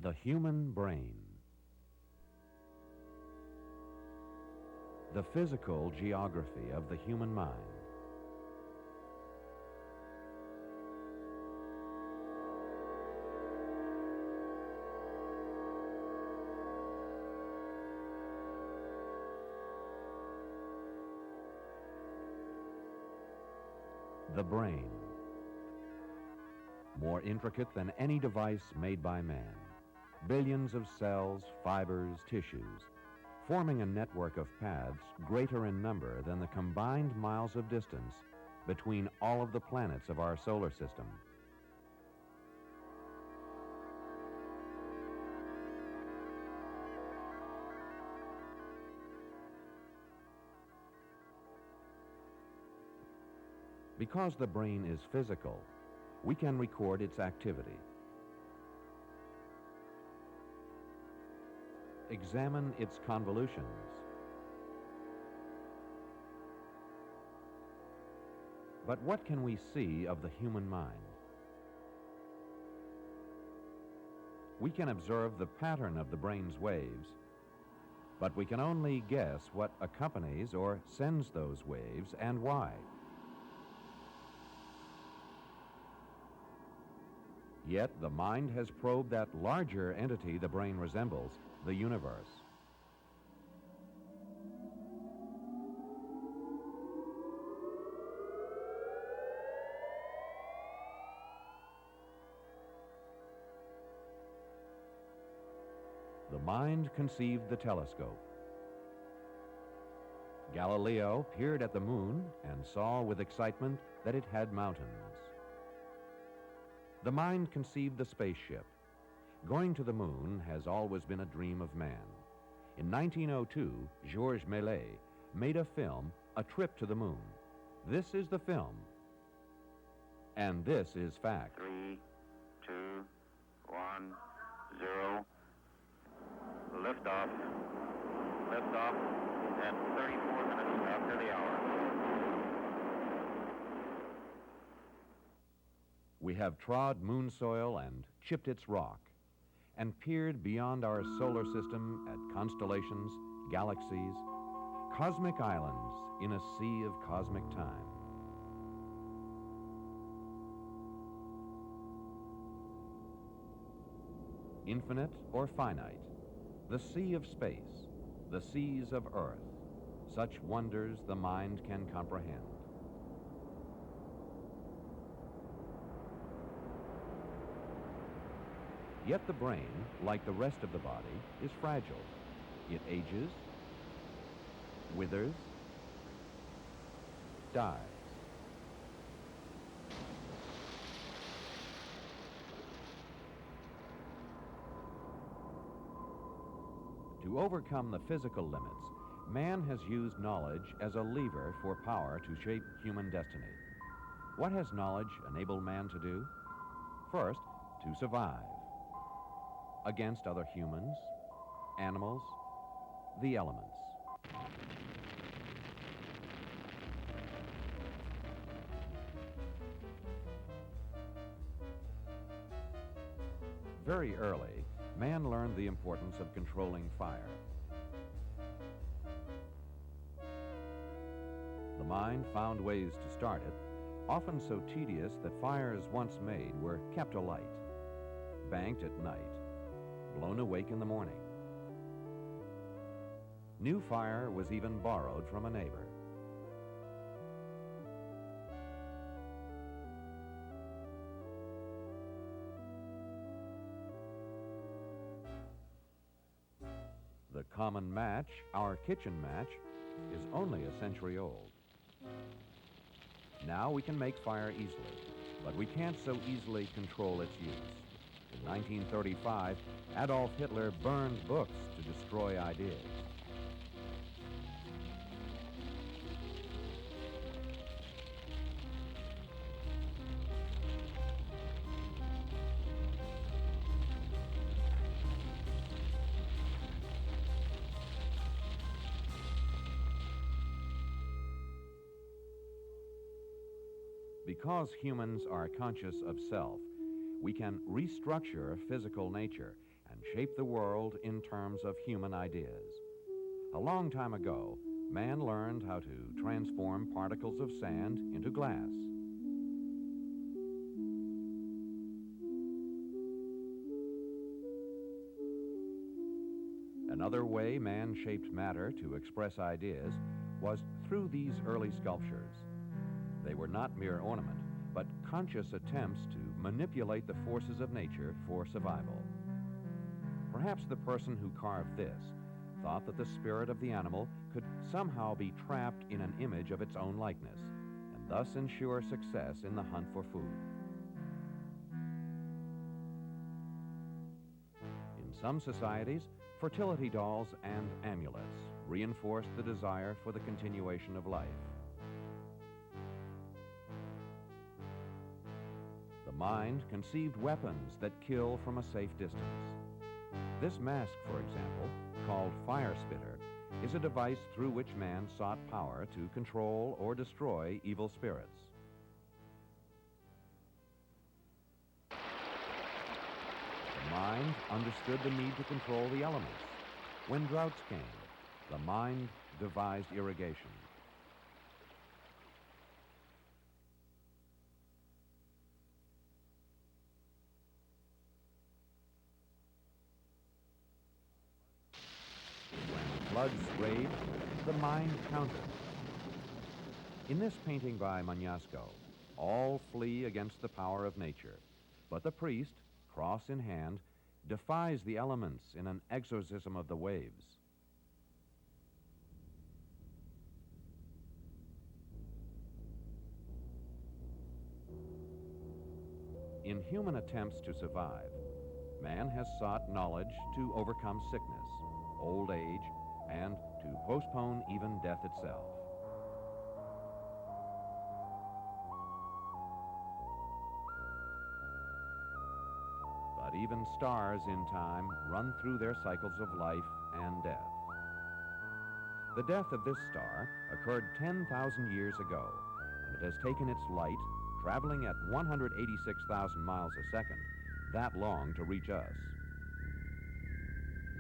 The human brain. The physical geography of the human mind. The brain. More intricate than any device made by man. Billions of cells, fibers, tissues, forming a network of paths greater in number than the combined miles of distance between all of the planets of our solar system. Because the brain is physical, we can record its activity. Examine its convolutions. But what can we see of the human mind? We can observe the pattern of the brain's waves, but we can only guess what accompanies or sends those waves and why. Yet the mind has probed that larger entity the brain resembles, the universe. The mind conceived the telescope. Galileo peered at the moon and saw with excitement that it had mountains. The mind conceived the spaceship. Going to the moon has always been a dream of man. In 1902, Georges Méliès made a film, A Trip to the Moon. This is the film. And this is fact. 3, 2, 1, 0. Liftoff. Liftoff at 34 minutes after the hour. We have trod moon soil and chipped its rock, and peered beyond our solar system at constellations, galaxies, cosmic islands in a sea of cosmic time. Infinite or finite, the sea of space, the seas of earth, such wonders the mind can comprehend. Yet the brain, like the rest of the body, is fragile. It ages, withers, dies. To overcome the physical limits, man has used knowledge as a lever for power to shape human destiny. What has knowledge enabled man to do? First, to survive. Against other humans, animals, the elements. Very early, man learned the importance of controlling fire. The mind found ways to start it, often so tedious that fires once made were kept alight, banked at night, blown awake in the morning. New fire was even borrowed from a neighbor. The common match, our kitchen match, is only a century old. Now we can make fire easily, but we can't so easily control its use. In 1935, Adolf Hitler burned books to destroy ideas. Because humans are conscious of self, we can restructure physical nature and shape the world in terms of human ideas. A long time ago, man learned how to transform particles of sand into glass. Another way man shaped matter to express ideas was through these early sculptures. They were not mere ornament, but conscious attempts to manipulate the forces of nature for survival. Perhaps the person who carved this thought that the spirit of the animal could somehow be trapped in an image of its own likeness, and thus ensure success in the hunt for food. In some societies, fertility dolls and amulets reinforced the desire for the continuation of life. The mind conceived weapons that kill from a safe distance. This mask, for example, called fire spitter, is a device through which man sought power to control or destroy evil spirits. The mind understood the need to control the elements. When droughts came, the mind devised irrigation. When floods raged, the mind countered. In this painting by Magnasco, all flee against the power of nature, but the priest, cross in hand, defies the elements in an exorcism of the waves. In human attempts to survive, man has sought knowledge to overcome sickness, old age, and to postpone even death itself. But even stars in time run through their cycles of life and death. The death of this star occurred 10,000 years ago, and it has taken its light, traveling at 186,000 miles a second, that long to reach us.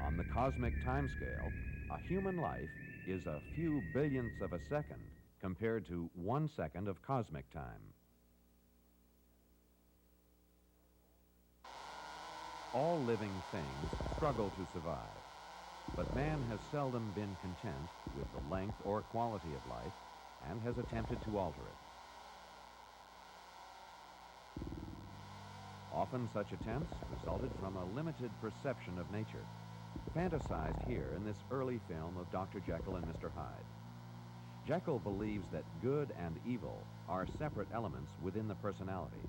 On the cosmic timescale, a human life is a few billionths of a second compared to 1 second of cosmic time. All living things struggle to survive, but man has seldom been content with the length or quality of life and has attempted to alter it. Often such attempts resulted from a limited perception of nature, fantasized here in this early film of Dr. Jekyll and Mr. Hyde. Jekyll believes that good and evil are separate elements within the personality.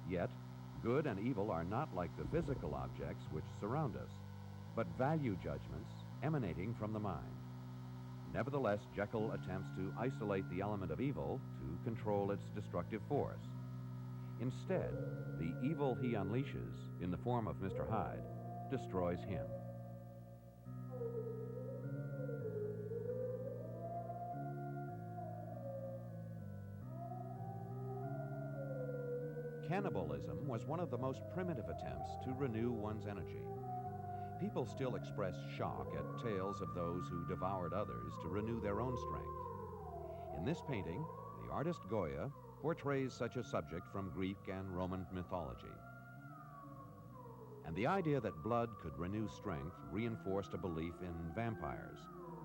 Yet, good and evil are not like the physical objects which surround us, but value judgments emanating from the mind. Nevertheless, Jekyll attempts to isolate the element of evil to control its destructive force. Instead, the evil he unleashes, in the form of Mr. Hyde, destroys him. Cannibalism was one of the most primitive attempts to renew one's energy. People still express shock at tales of those who devoured others to renew their own strength. In this painting, the artist Goya portrays such a subject from Greek and Roman mythology. And the idea that blood could renew strength reinforced a belief in vampires,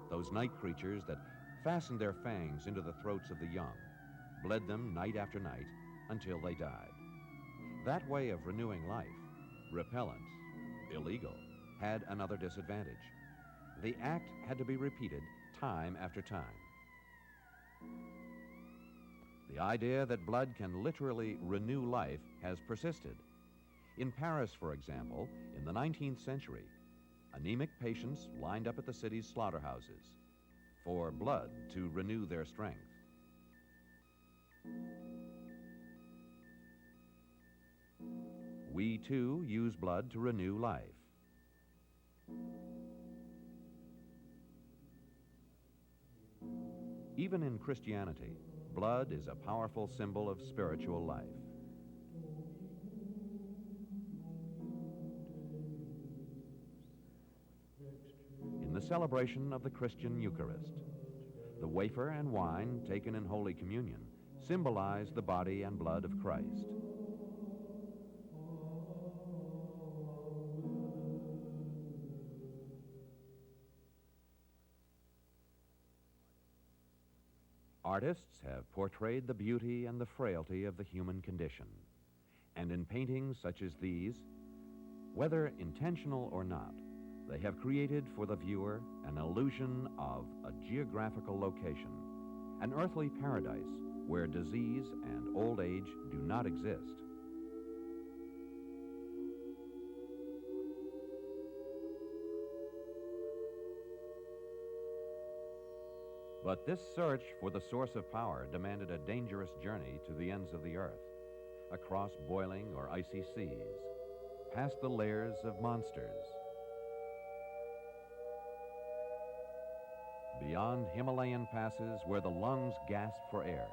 those night creatures that fastened their fangs into the throats of the young, bled them night after night until they died. That way of renewing life, repellent, illegal, had another disadvantage. The act had to be repeated time after time. The idea that blood can literally renew life has persisted. In Paris, for example, in the 19th century, anemic patients lined up at the city's slaughterhouses for blood to renew their strength. We, too, use blood to renew life. Even in Christianity, blood is a powerful symbol of spiritual life. celebration of the Christian Eucharist. The wafer and wine taken in Holy Communion symbolize the body and blood of Christ. Artists have portrayed the beauty and the frailty of the human condition. And in paintings such as these, whether intentional or not, they have created for the viewer an illusion of a geographical location, an earthly paradise where disease and old age do not exist. But this search for the source of power demanded a dangerous journey to the ends of the earth, across boiling or icy seas, past the lairs of monsters, beyond Himalayan passes where the lungs gasp for air,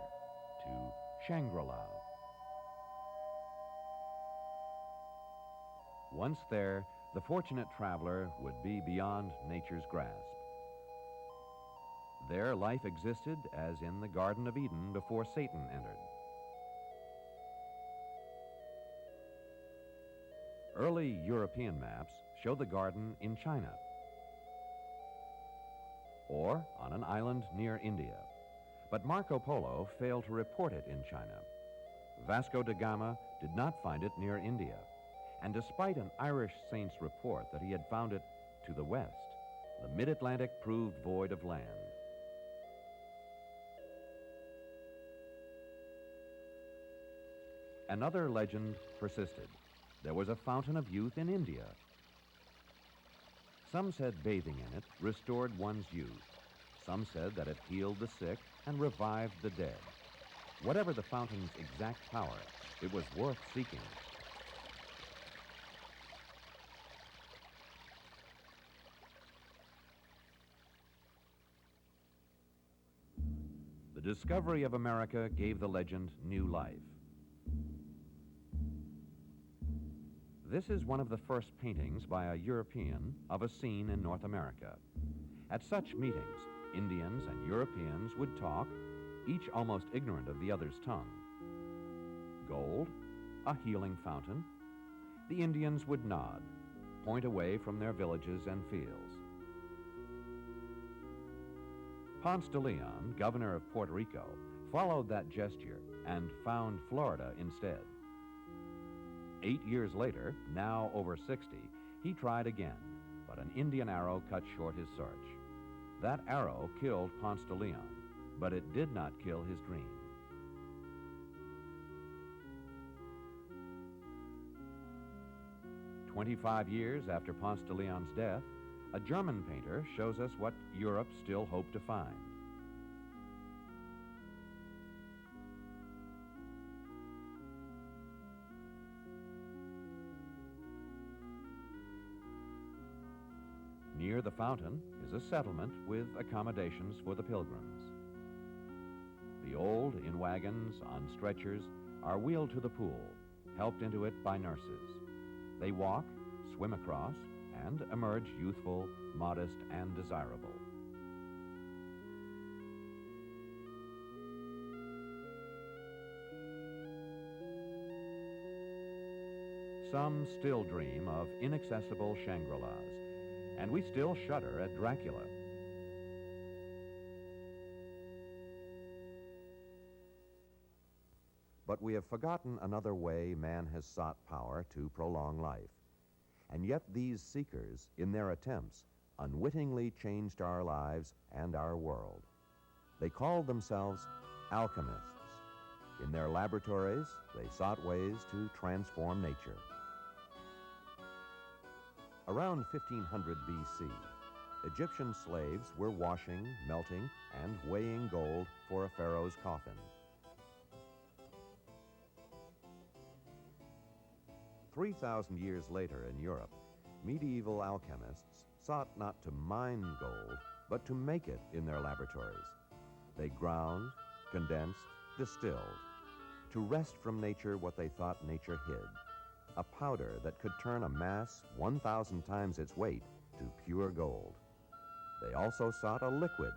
to Shangri-La. Once there, the fortunate traveler would be beyond nature's grasp. There, life existed as in the Garden of Eden before Satan entered. Early European maps show the garden in China or on an island near India. But Marco Polo failed to report it in China. Vasco da Gama did not find it near India. And despite an Irish saint's report that he had found it to the west, the mid-Atlantic proved void of land. Another legend persisted. There was a fountain of youth in India. Some said bathing in it restored one's youth. Some said that it healed the sick and revived the dead. Whatever the fountain's exact power, it was worth seeking. The discovery of America gave the legend new life. This is one of the first paintings by a European of a scene in North America. At such meetings, Indians and Europeans would talk, each almost ignorant of the other's tongue. Gold, a healing fountain. The Indians would nod, point away from their villages and fields. Ponce de Leon, governor of Puerto Rico, followed that gesture and found Florida instead. 8 years later, now over 60, he tried again, but an Indian arrow cut short his search. That arrow killed Ponce de Leon, but it did not kill his dream. "25 years after Ponce de Leon's death, a German painter shows us what Europe still hoped to find. Near the fountain is a settlement with accommodations for the pilgrims. The old in wagons on stretchers are wheeled to the pool, helped into it by nurses. They walk, swim across, and emerge youthful, modest, and desirable. Some still dream of inaccessible Shangri-Las, and we still shudder at Dracula. But we have forgotten another way man has sought power to prolong life. And yet these seekers, in their attempts, unwittingly changed our lives and our world. They called themselves alchemists. In their laboratories, they sought ways to transform nature. Around 1500 BC, Egyptian slaves were washing, melting, and weighing gold for a pharaoh's coffin. 3,000 years later in Europe, medieval alchemists sought not to mine gold, but to make it in their laboratories. They ground, condensed, distilled, to wrest from nature what they thought nature hid, a powder that could turn a mass 1,000 times its weight to pure gold. They also sought a liquid,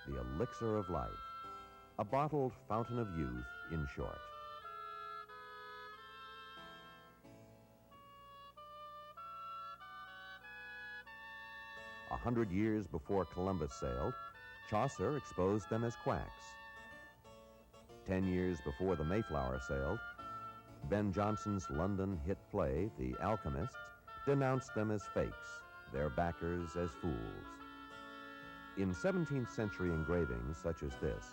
the elixir of life, a bottled fountain of youth, in short. A 100 years before Columbus sailed, Chaucer exposed them as quacks. 10 years before the Mayflower sailed, Ben Jonson's London hit play, The Alchemists, denounced them as fakes, their backers as fools. In 17th century engravings such as this,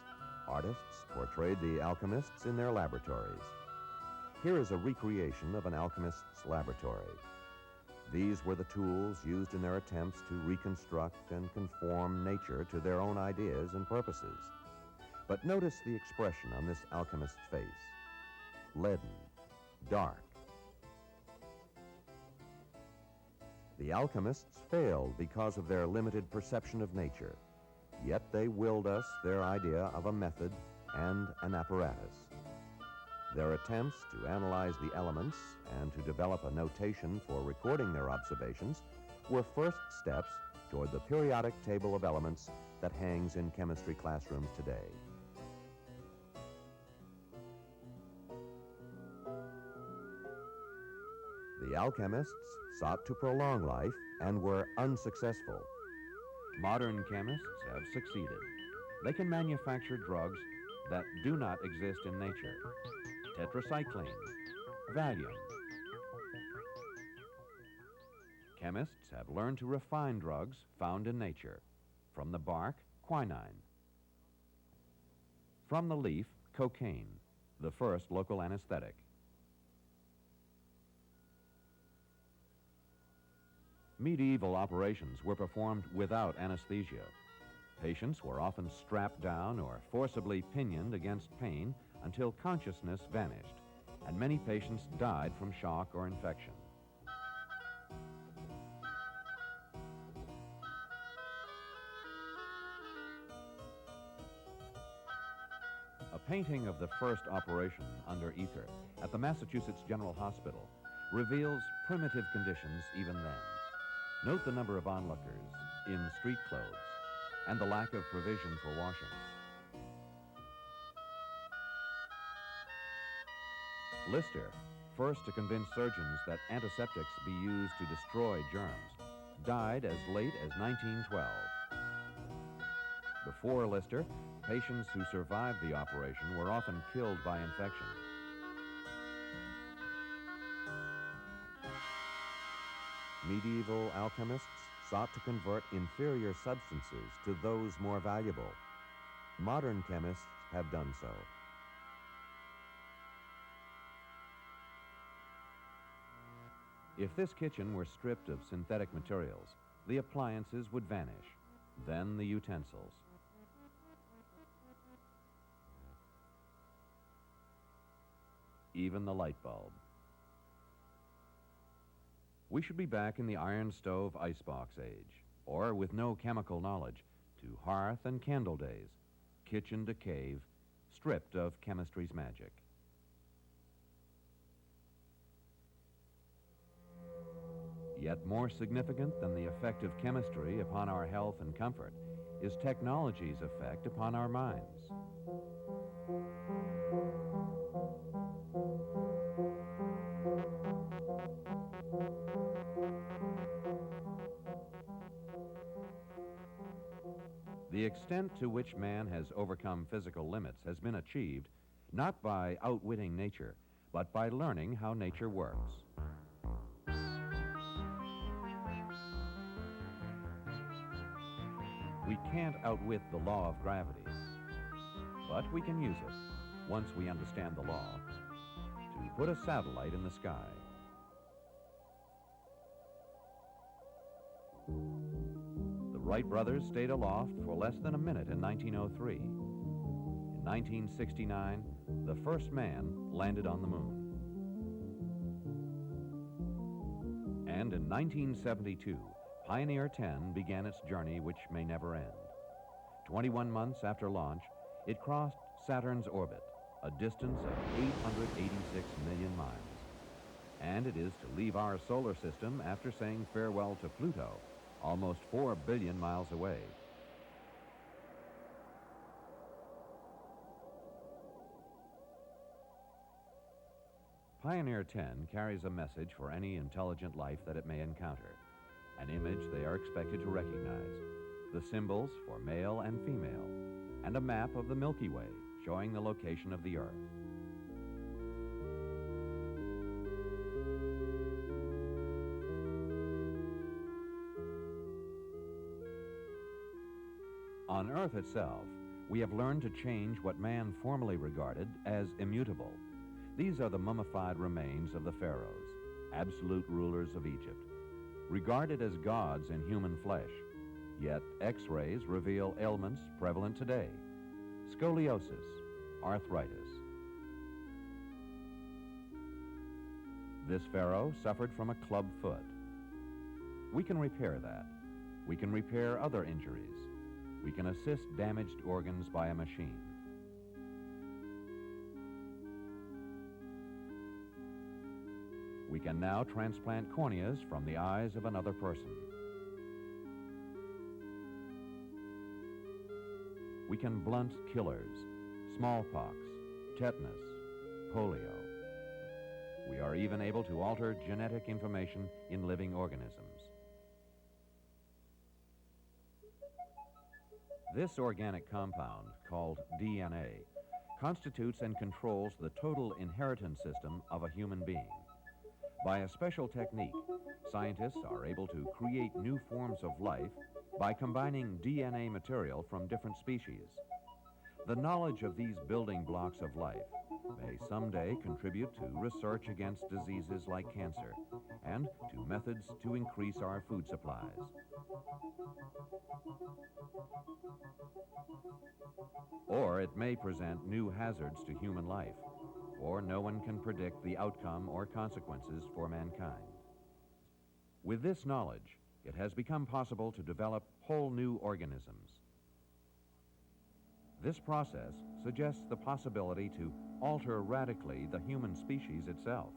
artists portrayed the alchemists in their laboratories. Here is a recreation of an alchemist's laboratory. These were the tools used in their attempts to reconstruct and conform nature to their own ideas and purposes. But notice the expression on this alchemist's face: leaden, dark. The alchemists failed because of their limited perception of nature, yet they willed us their idea of a method and an apparatus. Their attempts to analyze the elements and to develop a notation for recording their observations were first steps toward the periodic table of elements that hangs in chemistry classrooms today. The alchemists sought to prolong life and were unsuccessful. Modern chemists have succeeded. They can manufacture drugs that do not exist in nature. Tetracycline, Valium. Chemists have learned to refine drugs found in nature. From the bark, quinine. From the leaf, cocaine, the first local anesthetic. Medieval operations were performed without anesthesia. Patients were often strapped down or forcibly pinioned against pain until consciousness vanished, and many patients died from shock or infection. A painting of the first operation under ether at the Massachusetts General Hospital reveals primitive conditions even then. Note the number of onlookers in street clothes and the lack of provision for washing. Lister, first to convince surgeons that antiseptics be used to destroy germs, died as late as 1912. Before Lister, patients who survived the operation were often killed by infection. Medieval alchemists sought to convert inferior substances to those more valuable. Modern chemists have done so. If this kitchen were stripped of synthetic materials, the appliances would vanish, then the utensils. Even the light bulb. We should be back in the iron stove icebox age, or with no chemical knowledge, to hearth and candle days, kitchen to cave, stripped of chemistry's magic. Yet more significant than the effect of chemistry upon our health and comfort is technology's effect upon our minds. The extent to which man has overcome physical limits has been achieved not by outwitting nature, but by learning how nature works. We can't outwit the law of gravity, but we can use it, once we understand the law, to put a satellite in the sky. The Wright brothers stayed aloft for less than a minute in 1903. In 1969, the first man landed on the moon. And in 1972, Pioneer 10 began its journey, which may never end. 21 months after launch, it crossed Saturn's orbit, a distance of 886 million miles. And it is to leave our solar system after saying farewell to Pluto almost 4 billion miles away. Pioneer 10 carries a message for any intelligent life that it may encounter, an image they are expected to recognize, the symbols for male and female, and a map of the Milky Way showing the location of the Earth. On Earth itself, we have learned to change what man formerly regarded as immutable. These are the mummified remains of the pharaohs, absolute rulers of Egypt, regarded as gods in human flesh. Yet X-rays reveal ailments prevalent today: scoliosis, arthritis. This pharaoh suffered from a club foot. We can repair that. We can repair other injuries. We can assist damaged organs by a machine. We can now transplant corneas from the eyes of another person. We can blunt killers, smallpox, tetanus, polio. We are even able to alter genetic information in living organisms. This organic compound, called DNA, constitutes and controls the total inheritance system of a human being. By a special technique, scientists are able to create new forms of life by combining DNA material from different species. The knowledge of these building blocks of life may someday contribute to research against diseases like cancer and to methods to increase our food supplies. Or it may present new hazards to human life, for no one can predict the outcome or consequences for mankind. With this knowledge, it has become possible to develop whole new organisms. This process suggests the possibility to alter radically the human species itself.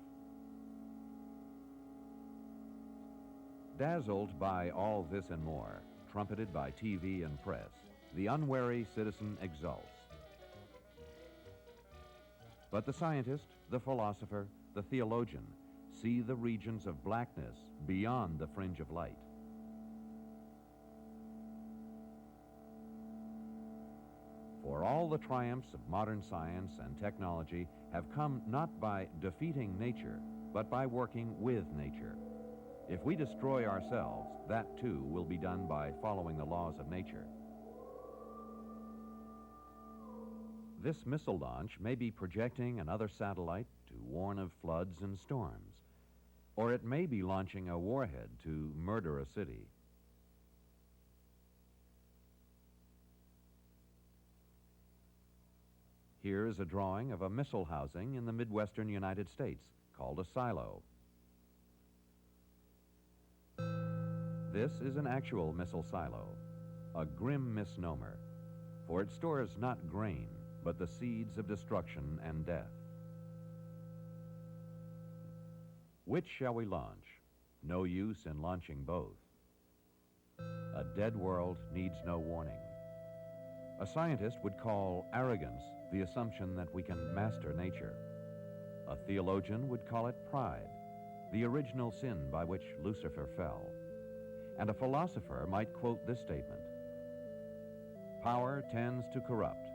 Dazzled by all this and more, trumpeted by TV and press, the unwary citizen exults. But the scientist, the philosopher, the theologian see the regions of blackness beyond the fringe of light. For all the triumphs of modern science and technology have come not by defeating nature, but by working with nature. If we destroy ourselves, that too will be done by following the laws of nature. This missile launch may be projecting another satellite to warn of floods and storms, or it may be launching a warhead to murder a city. Here is a drawing of a missile housing in the Midwestern United States called a silo. This is an actual missile silo, a grim misnomer, for it stores not grain, but the seeds of destruction and death. Which shall we launch? No use in launching both. A dead world needs no warning. A scientist would call arrogance the assumption that we can master nature. A theologian would call it pride, the original sin by which Lucifer fell. And a philosopher might quote this statement: "Power tends to corrupt,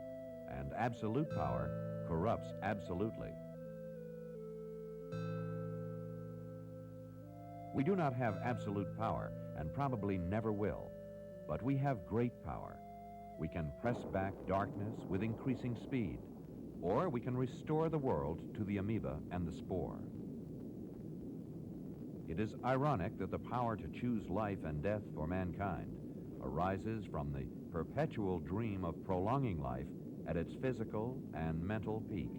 and absolute power corrupts absolutely." We do not have absolute power, and probably never will, but we have great power. We can press back darkness with increasing speed, or we can restore the world to the amoeba and the spore. It is ironic that the power to choose life and death for mankind arises from the perpetual dream of prolonging life at its physical and mental peak.